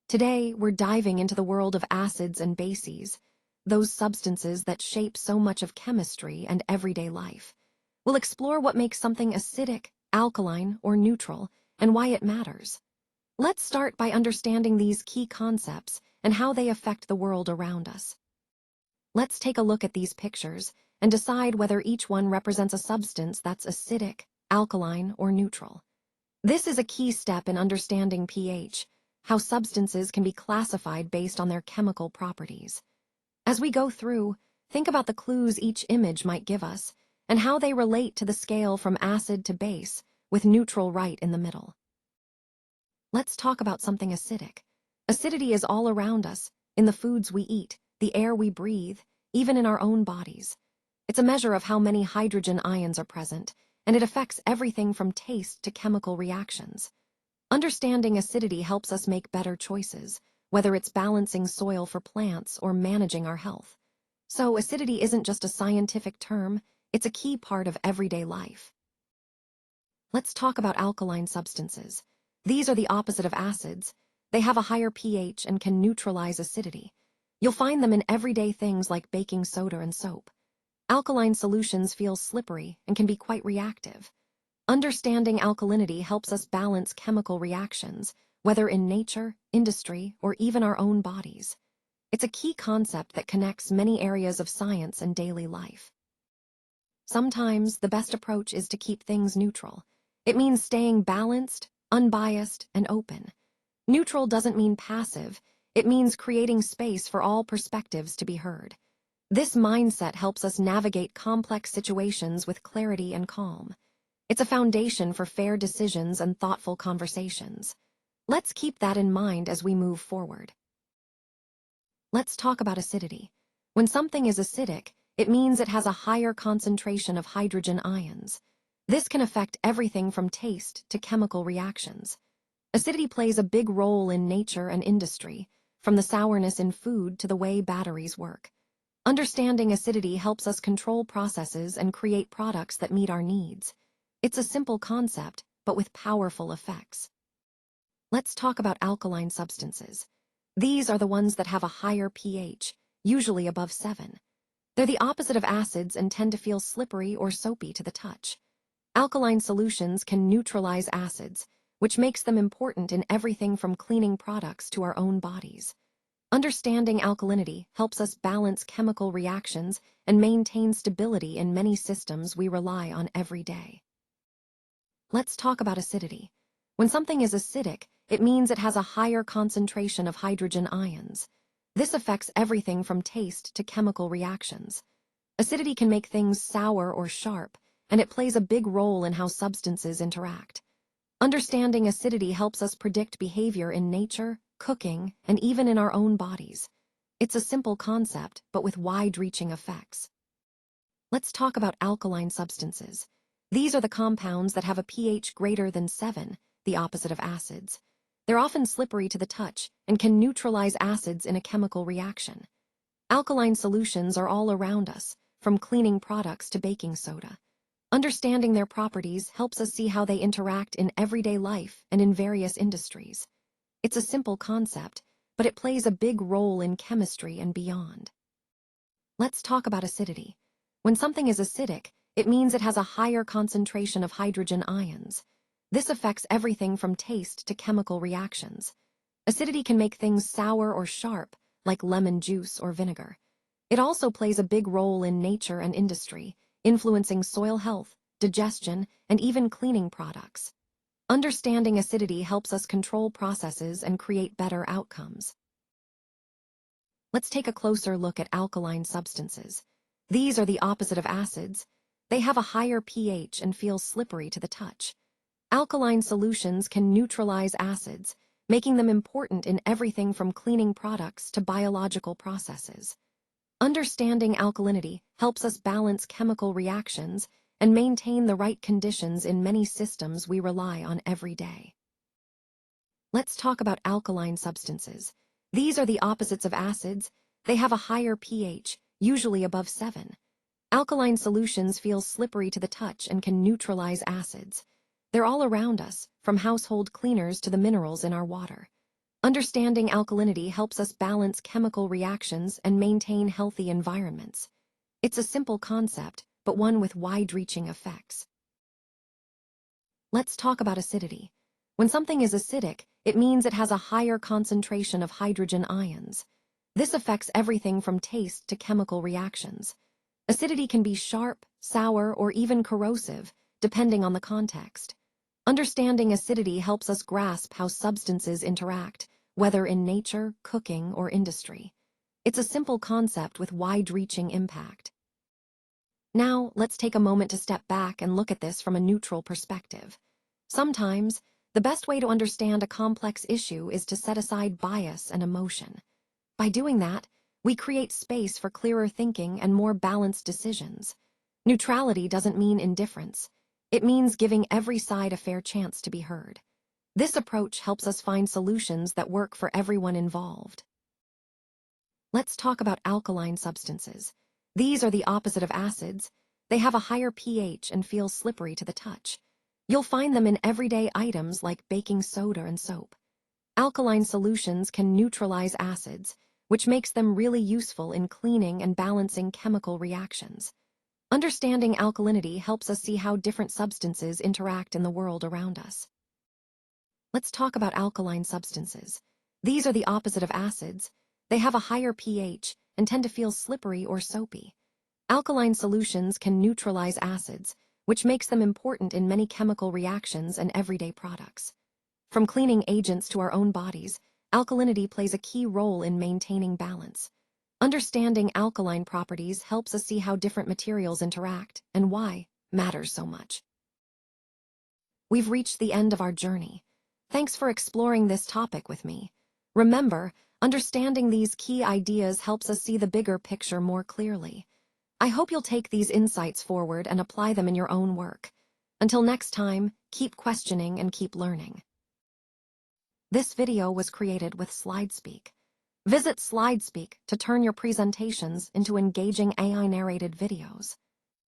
Today, we're diving into the world of acids and bases, those substances that shape so much of chemistry and everyday life. We'll explore what makes something acidic, alkaline, or neutral, and why it matters. Let's start by understanding these key concepts and how they affect the world around us. Let's take a look at these pictures and decide whether each one represents a substance that's acidic, alkaline, or neutral. This is a key step in understanding pH, how substances can be classified based on their chemical properties. As we go through, think about the clues each image might give us and how they relate to the scale from acid to base, with neutral right in the middle. Let's talk about something acidic. Acidity is all around us, in the foods we eat, the air we breathe, even in our own bodies. It's a measure of how many hydrogen ions are present, and it affects everything from taste to chemical reactions. Understanding acidity helps us make better choices, whether it's balancing soil for plants or managing our health. So acidity isn't just a scientific term, it's a key part of everyday life. Let's talk about alkaline substances. These are the opposite of acids. They have a higher pH and can neutralize acidity. You'll find them in everyday things like baking soda and soap. Alkaline solutions feel slippery and can be quite reactive. Understanding alkalinity helps us balance chemical reactions, whether in nature, industry, or even our own bodies. It's a key concept that connects many areas of science and daily life. Sometimes the best approach is to keep things neutral. It means staying balanced, unbiased, and open. Neutral doesn't mean passive, it means creating space for all perspectives to be heard. This mindset helps us navigate complex situations with clarity and calm. It's a foundation for fair decisions and thoughtful conversations. Let's keep that in mind as we move forward. Let's talk about acidity. When something is acidic, it means it has a higher concentration of hydrogen ions. This can affect everything from taste to chemical reactions. Acidity plays a big role in nature and industry, from the sourness in food to the way batteries work. Understanding acidity helps us control processes and create products that meet our needs. It's a simple concept, but with powerful effects. Let's talk about alkaline substances. These are the ones that have a higher pH, usually above 7. They're the opposite of acids and tend to feel slippery or soapy to the touch. Alkaline solutions can neutralize acids, which makes them important in everything from cleaning products to our own bodies. Understanding alkalinity helps us balance chemical reactions and maintain stability in many systems we rely on every day. Let's talk about acidity. When something is acidic, it means it has a higher concentration of hydrogen ions. This affects everything from taste to chemical reactions. Acidity can make things sour or sharp, and it plays a big role in how substances interact. Understanding acidity helps us predict behavior in nature, cooking, and even in our own bodies. It's a simple concept, but with wide-reaching effects. Let's talk about alkaline substances. These are the compounds that have a pH greater than 7, the opposite of acids. They're often slippery to the touch and can neutralize acids in a chemical reaction. Alkaline solutions are all around us, from cleaning products to baking soda. Understanding their properties helps us see how they interact in everyday life and in various industries. It's a simple concept, but it plays a big role in chemistry and beyond. Let's talk about acidity. When something is acidic, it means it has a higher concentration of hydrogen ions. This affects everything from taste to chemical reactions. Acidity can make things sour or sharp, like lemon juice or vinegar. It also plays a big role in nature and industry, influencing soil health, digestion, and even cleaning products. Understanding acidity helps us control processes and create better outcomes. Let's take a closer look at alkaline substances. These are the opposite of acids. They have a higher pH and feel slippery to the touch. Alkaline solutions can neutralize acids, making them important in everything from cleaning products to biological processes. Understanding alkalinity helps us balance chemical reactions and maintain the right conditions in many systems we rely on every day. Let's talk about alkaline substances. These are the opposites of acids. They have a higher pH, usually above 7. Alkaline solutions feel slippery to the touch and can neutralize acids. They're all around us, from household cleaners to the minerals in our water. Understanding alkalinity helps us balance chemical reactions and maintain healthy environments. It's a simple concept, but one with wide-reaching effects. Let's talk about acidity. When something is acidic, it means it has a higher concentration of hydrogen ions. This affects everything from taste to chemical reactions. Acidity can be sharp, sour, or even corrosive, depending on the context. Understanding acidity helps us grasp how substances interact, whether in nature, cooking, or industry. It's a simple concept with wide-reaching impact. Now, let's take a moment to step back and look at this from a neutral perspective. Sometimes, the best way to understand a complex issue is to set aside bias and emotion. By doing that, we create space for clearer thinking and more balanced decisions. Neutrality doesn't mean indifference. It means giving every side a fair chance to be heard. This approach helps us find solutions that work for everyone involved. Let's talk about alkaline substances. These are the opposite of acids. They have a higher pH and feel slippery to the touch. You'll find them in everyday items like baking soda and soap. Alkaline solutions can neutralize acids, which makes them really useful in cleaning and balancing chemical reactions. Understanding alkalinity helps us see how different substances interact in the world around us. Let's talk about alkaline substances. These are the opposite of acids. They have a higher pH and tend to feel slippery or soapy. Alkaline solutions can neutralize acids, which makes them important in many chemical reactions and everyday products. From cleaning agents to our own bodies, alkalinity plays a key role in maintaining balance. Understanding alkaline properties helps us see how different materials interact and why matters so much. We've reached the end of our journey. Thanks for exploring this topic with me. Remember, understanding these key ideas helps us see the bigger picture more clearly. I hope you'll take these insights forward and apply them in your own work. Until next time, keep questioning and keep learning. This video was created with SlideSpeak. Visit SlideSpeak to turn your presentations into engaging AI-narrated videos.